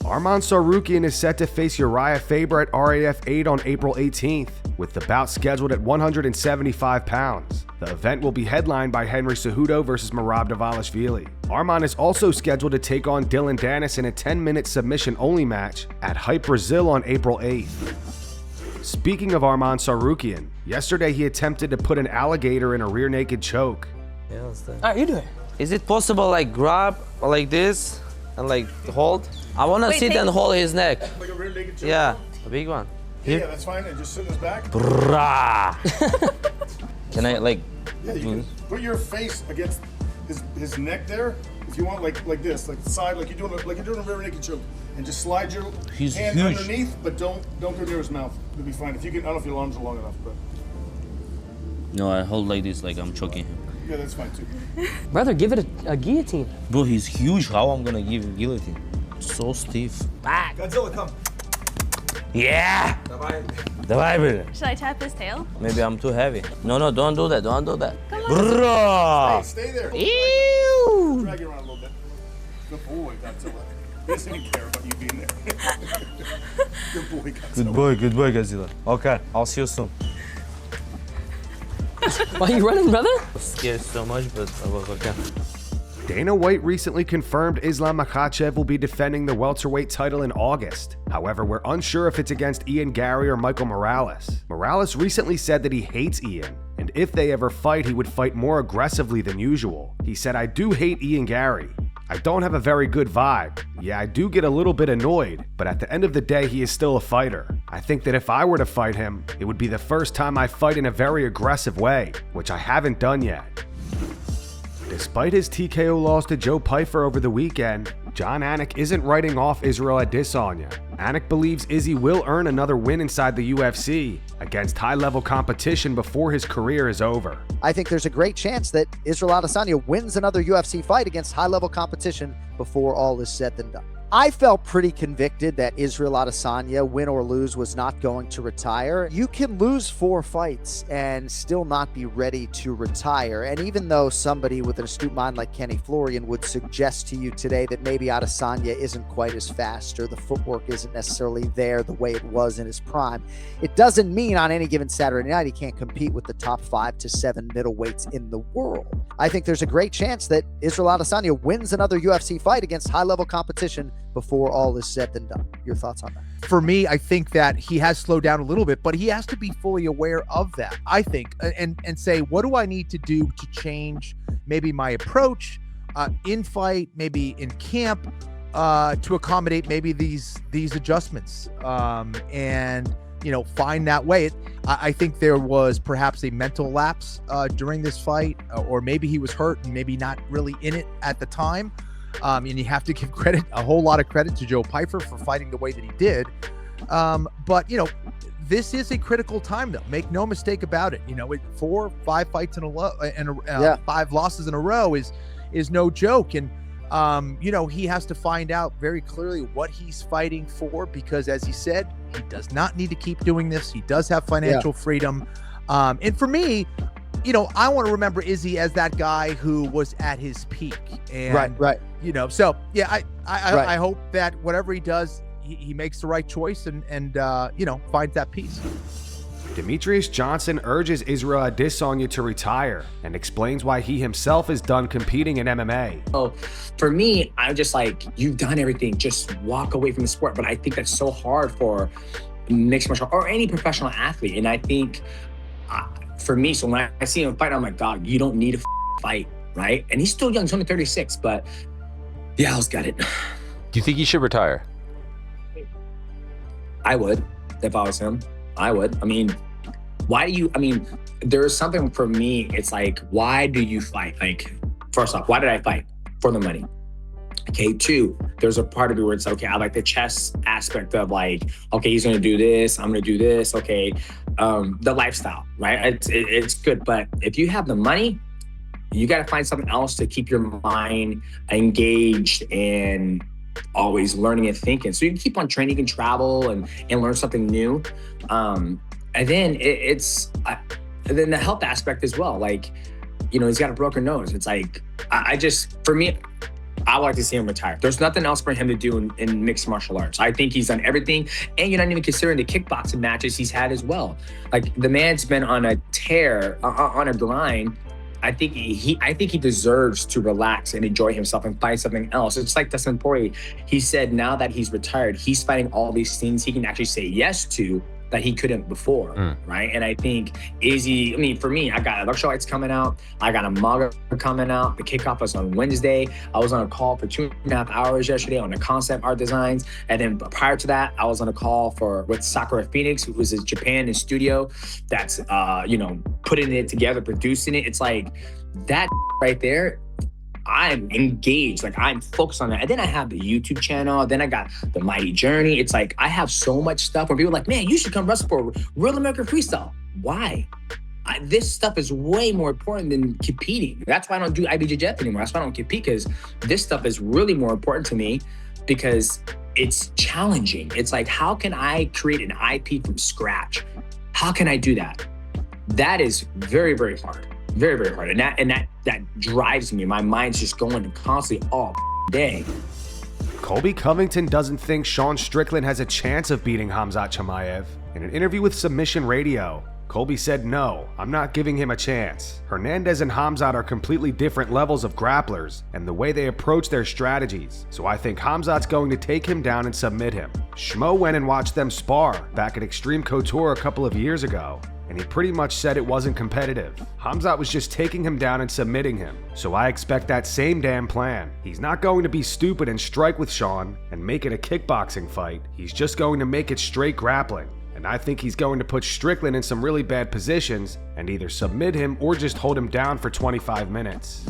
Arman Tsarukyan is set to face Urijah Faber at RAF 8 on April 18th, with the bout scheduled at 175 pounds. The event will be headlined by Henry Cejudo versus Merab Dvalishvili. Arman is also scheduled to take on Dylan Dennis in a 10-minute submission-only match at Hype Brazil on April 8th. Speaking of Arman Tsarukyan, yesterday he attempted to put an alligator in a rear naked choke. Yeah, what's that? All right, you do it. Is it possible like grab like this and like hold? I want to sit and hold his neck. Like a rear naked choke? Yeah, a big one. Yeah, that's fine. And just sit in his back. Brah. Can I like? Yeah, you can put your face against his neck there. If you want, like this, like the side, like you're doing a rear naked choke, and just slide your hand underneath, but don't go near his mouth. It'll be fine. If you can, I don't know if your arms are long enough, but. No, I hold like this, like I'm choking him. Yeah, that's fine too. Brother, give it a guillotine. Bro, he's huge. How I'm gonna give him guillotine? So stiff. Back. Godzilla, come. Yeah. Давай, brother. Should I tap his tail? Maybe I'm too heavy. No, don't do that. Don't do that. Come on. Bro. Stay there. Ew. Drag you around a little bit. Good boy, Godzilla. He doesn't care about you being there. Good boy, Godzilla. Good boy, Godzilla. Okay, I'll see you soon. Why are you running, brother? I'm scared so much, but I was okay. Dana White recently confirmed Islam Makhachev will be defending the welterweight title in August. However, we're unsure if it's against Ian Garry or Michael Morales. Morales recently said that he hates Ian, and if they ever fight, he would fight more aggressively than usual. He said, "I do hate Ian Garry. I don't have a very good vibe. Yeah, I do get a little bit annoyed, but at the end of the day, he is still a fighter. I think that if I were to fight him, it would be the first time I fight in a very aggressive way, which I haven't done yet." Despite his TKO loss to Joe Pyfer over the weekend, Jon Anik isn't writing off Israel Adesanya. Anik believes Izzy will earn another win inside the UFC against high-level competition before his career is over. I think there's a great chance that Israel Adesanya wins another UFC fight against high-level competition before all is said and done. I felt pretty convicted that Israel Adesanya, win or lose, was not going to retire. You can lose 4 fights and still not be ready to retire. And even though somebody with an astute mind like Kenny Florian would suggest to you today that maybe Adesanya isn't quite as fast or the footwork isn't necessarily there the way it was in his prime, it doesn't mean on any given Saturday night he can't compete with the top 5 to 7 middleweights in the world. I think there's a great chance that Israel Adesanya wins another UFC fight against high-level competition before all is said and done. Your thoughts on that? For me, I think that he has slowed down a little bit, but he has to be fully aware of that, I think, and say, what do I need to do to change maybe my approach in fight, maybe in camp, to accommodate maybe these adjustments, and find that way. I think there was perhaps a mental lapse during this fight, or maybe he was hurt and maybe not really in it at the time. And you have to give credit, a whole lot of credit to Joe Pyfer for fighting the way that he did. But this is a critical time, though. Make no mistake about it. 4, 5 fights in a row, and 5 losses in a row is no joke. And he has to find out very clearly what he's fighting for, because as he said, he does not need to keep doing this. He does have financial freedom. And for me, I want to remember Izzy as that guy who was at his peak. And, right. So yeah, I hope that whatever he does, he makes the right choice and finds that peace. Demetrious Johnson urges Israel Adesanya to retire and explains why he himself is done competing in MMA. So for me, I'm just like, you've done everything, just walk away from the sport. But I think that's so hard for mixed martial or any professional athlete. And I think for me, so when I see him fight, I'm like, God, you don't need to fight, right? And he's still young, he's only 36, but yeah, I'll get it. Do you think he should retire? I would, if I was him. I would. There's something for me, it's like, why do you fight? Like, first off, why did I fight? For the money. Okay, 2, there's a part of me where it's, okay, I like the chess aspect of like, okay, he's gonna do this, I'm gonna do this, okay. The lifestyle, right? It's good, but if you have the money, you gotta find something else to keep your mind engaged and always learning and thinking. So you can keep on training, you can travel and learn something new. And then and then the health aspect as well. Like, he's got a broken nose. It's like, for me, I would like to see him retire. There's nothing else for him to do in mixed martial arts. I think he's done everything, and you're not even considering the kickboxing matches he's had as well. Like, the man's been on a tear, on a grind. I think he deserves to relax and enjoy himself and fight something else. It's like Dustin Poirier. He said now that he's retired, he's fighting all these things he can actually say yes to that he couldn't before, right? And I think for me, I got Luxury Lights coming out. I got a manga coming out. The kickoff was on Wednesday. I was on a call for 2.5 hours yesterday on the concept art designs. And then prior to that, I was on a call with Sakura Phoenix, who was in Japan in studio that's, putting it together, producing it. It's like that right there. I'm engaged, like I'm focused on that. And then I have the YouTube channel, then I got the Mighty Journey. It's like, I have so much stuff where people are like, man, you should come wrestle for Real American Freestyle. Why? This stuff is way more important than competing. That's why I don't do IBJJF anymore. That's why I don't compete, because this stuff is really more important to me because it's challenging. It's like, how can I create an IP from scratch? How can I do that? That is very, very hard. Very, very hard. And that drives me. My mind's just going constantly all day. Colby Covington doesn't think Sean Strickland has a chance of beating Khamzat Chimaev. In an interview with Submission Radio, Colby said, "No, I'm not giving him a chance. Hernandez and Khamzat are completely different levels of grapplers and the way they approach their strategies. So I think Khamzat's going to take him down and submit him." Schmo went and watched them spar back at Extreme Couture a couple of years ago, and he pretty much said it wasn't competitive. Khamzat was just taking him down and submitting him. So I expect that same damn plan. He's not going to be stupid and strike with Sean and make it a kickboxing fight. He's just going to make it straight grappling. And I think he's going to put Strickland in some really bad positions and either submit him or just hold him down for 25 minutes.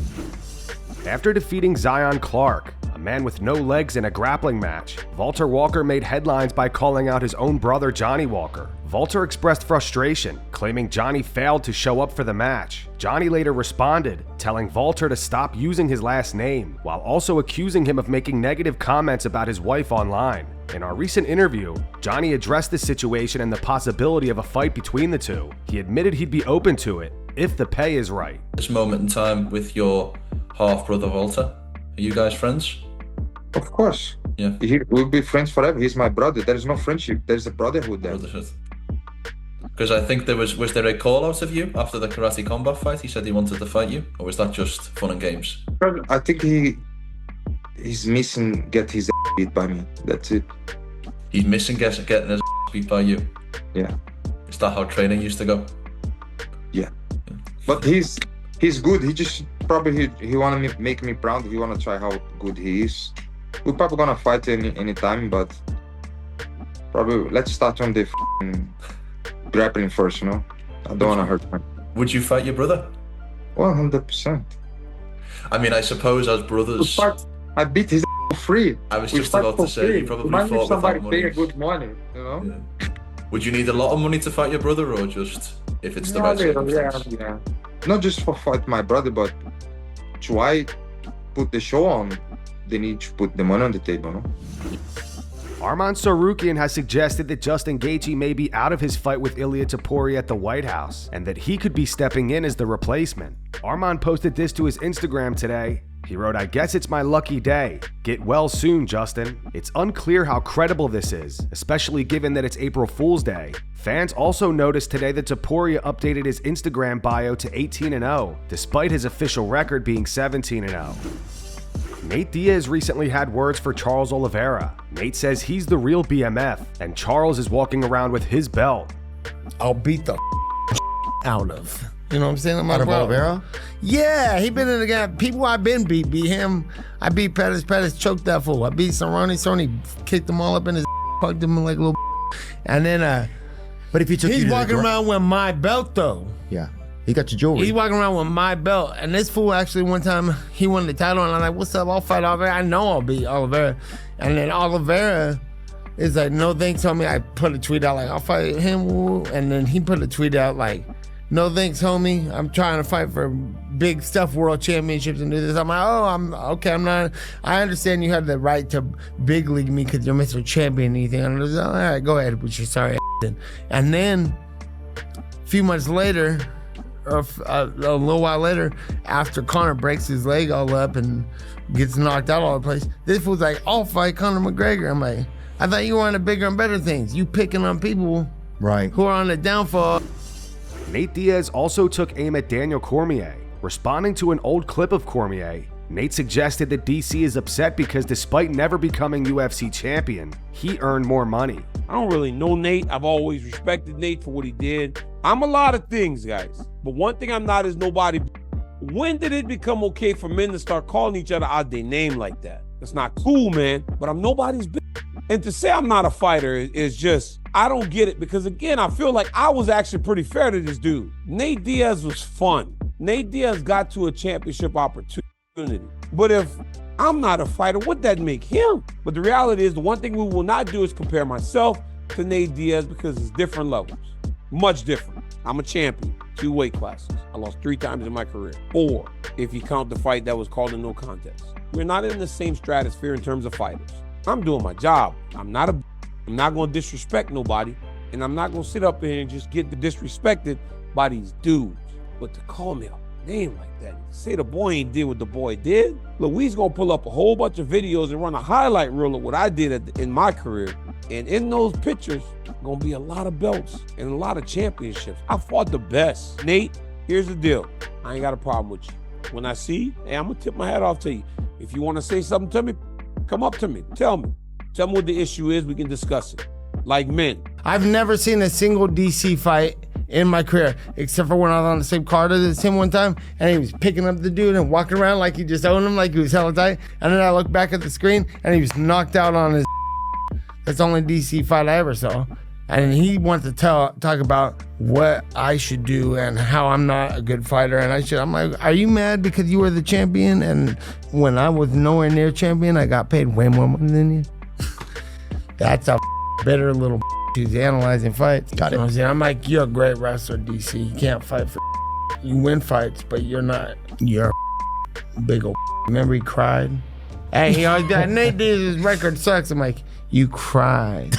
After defeating Zion Clark, a man with no legs in a grappling match, Valter Walker made headlines by calling out his own brother Johnny Walker. Valter expressed frustration, claiming Johnny failed to show up for the match. Johnny later responded, telling Valter to stop using his last name, while also accusing him of making negative comments about his wife online. In our recent interview, Johnny addressed the situation and the possibility of a fight between the two. He admitted he'd be open to it, if the pay is right. This moment in time with your half-brother Valter, are you guys friends? Of course. Yeah. We'll be friends forever. He's my brother. There is no friendship. There's a brotherhood there. Because I think was there a call out of you after the Karate Combat fight? He said he wanted to fight you, or was that just fun and games? I think he's missing get his beat by me. That's it. He's missing getting his beat by you. Yeah. Is that how training used to go? Yeah. But he's good. He just probably he wanna make me proud. He wanna try how good he is. We're probably gonna fight any time, but probably let's start on the grappling first, you know? I don't want to hurt him. Would you fight your brother? 100%. I mean, I suppose as brothers... I beat his free. I was just about to say, you probably fought somebody without pay money. a good money, you know? Yeah. Would you need a lot of money to fight your brother, or just if it's the right circumstance? Yeah. Not just for fight my brother, but try put the show on. They need to put the money on the table, no? Arman Tsarukyan has suggested that Justin Gaethje may be out of his fight with Ilia Topuria at the White House, and that he could be stepping in as the replacement. Arman posted this to his Instagram today. He wrote, "I guess it's my lucky day. Get well soon, Justin." It's unclear how credible this is, especially given that it's April Fool's Day. Fans also noticed today that Topuria updated his Instagram bio to 18-0, despite his official record being 17-0. Nate Diaz recently had words for Charles Oliveira. Nate says he's the real BMF, and Charles is walking around with his belt. I'll beat the out of. You know what I'm saying? Out of Oliveira? Yeah, he been in the game. People I've been beat him. I beat Pettis choked that fool. I beat Cerrone kicked them all up in his fucked him like a little and then but if he took he's you to walking around with my belt though. Yeah. He got your jewelry. He's walking around with my belt. And this fool actually one time, he won the title and I'm like, what's up? I'll fight Oliveira. I know I'll beat Oliveira. And then Oliveira is like, no thanks, homie. I put a tweet out like, I'll fight him. And then he put a tweet out like, no thanks, homie. I'm trying to fight for big stuff, world championships and do this. I'm like, I'm not. I understand you have the right to big league me because you're Mr. Champion and anything. And I was like, all right, go ahead with your sorry ass. And then a few months later, a little while later, after Conor breaks his leg all up and gets knocked out all over the place, this was like, I'll fight Conor McGregor. I'm like, I thought you were on the bigger and better things. You picking on people who are on the downfall. Nate Diaz also took aim at Daniel Cormier. Responding to an old clip of Cormier, Nate suggested that DC is upset because despite never becoming UFC champion, he earned more money. I don't really know Nate. I've always respected Nate for what he did. I'm a lot of things, guys. But one thing I'm not is nobody. When did it become okay for men to start calling each other out their name like that? That's not cool, man. But I'm nobody's bitch. And to say I'm not a fighter is just, I don't get it. Because again, I feel like I was actually pretty fair to this dude. Nate Diaz was fun. Nate Diaz got to a championship opportunity. But if I'm not a fighter, what that make him? But the reality is, the one thing we will not do is compare myself to Nate Diaz because it's different levels. Much different. I'm a champion, 2 weight classes. I lost 3 times in my career. 4, if you count the fight that was called a no contest. We're not in the same stratosphere in terms of fighters. I'm doing my job. I'm not going to disrespect nobody, and I'm not going to sit up here and just get disrespected by these dudes. But to call me a name like that, say the boy ain't did what the boy did. Look, we's going to pull up a whole bunch of videos and run a highlight reel of what I did in my career. And in those pictures, going to be a lot of belts and a lot of championships. I fought the best. Nate, here's the deal. I ain't got a problem with you. When I see you, hey, I'm going to tip my hat off to you. If you want to say something to me, come up to me. Tell me what the issue is. We can discuss it like men. I've never seen a single DC fight in my career, except for when I was on the same card as him one time, and he was picking up the dude and walking around like he just owned him, like he was hella tight. And then I looked back at the screen, and he was knocked out on his. That's the only DC fight I ever saw. And he wanted to talk about what I should do and how I'm not a good fighter. And I'm like, are you mad because you were the champion? And when I was nowhere near champion, I got paid way more money than you. That's a bitter little who's analyzing fights. Got it. I'm like, you're a great wrestler, DC. You can't fight for you win fights, but you're not. You're a big old. Remember he cried? Hey, he always got Nate Diaz's record sucks. I'm like, you cried.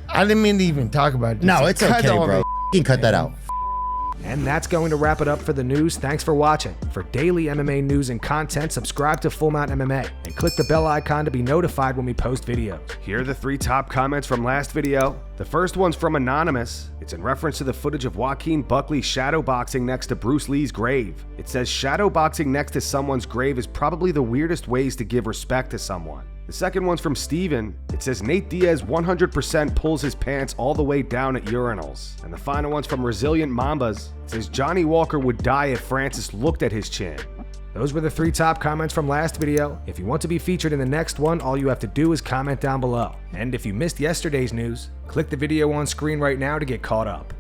I didn't mean to even talk about it. No, it's okay, bro. You can cut that out. And that's going to wrap it up for the news. Thanks for watching. For daily MMA news and content, subscribe to Full Mount MMA and click the bell icon to be notified when we post videos. Here are the 3 top comments from last video. The first one's from Anonymous. It's in reference to the footage of Joaquin Buckley shadowboxing next to Bruce Lee's grave. It says shadowboxing next to someone's grave is probably the weirdest ways to give respect to someone. The second one's from Steven. It says Nate Diaz 100% pulls his pants all the way down at urinals. And the final one's from Resilient Mambas. It says Johnny Walker would die if Francis looked at his chin. Those were the 3 top comments from last video. If you want to be featured in the next one, all you have to do is comment down below. And if you missed yesterday's news, click the video on screen right now to get caught up.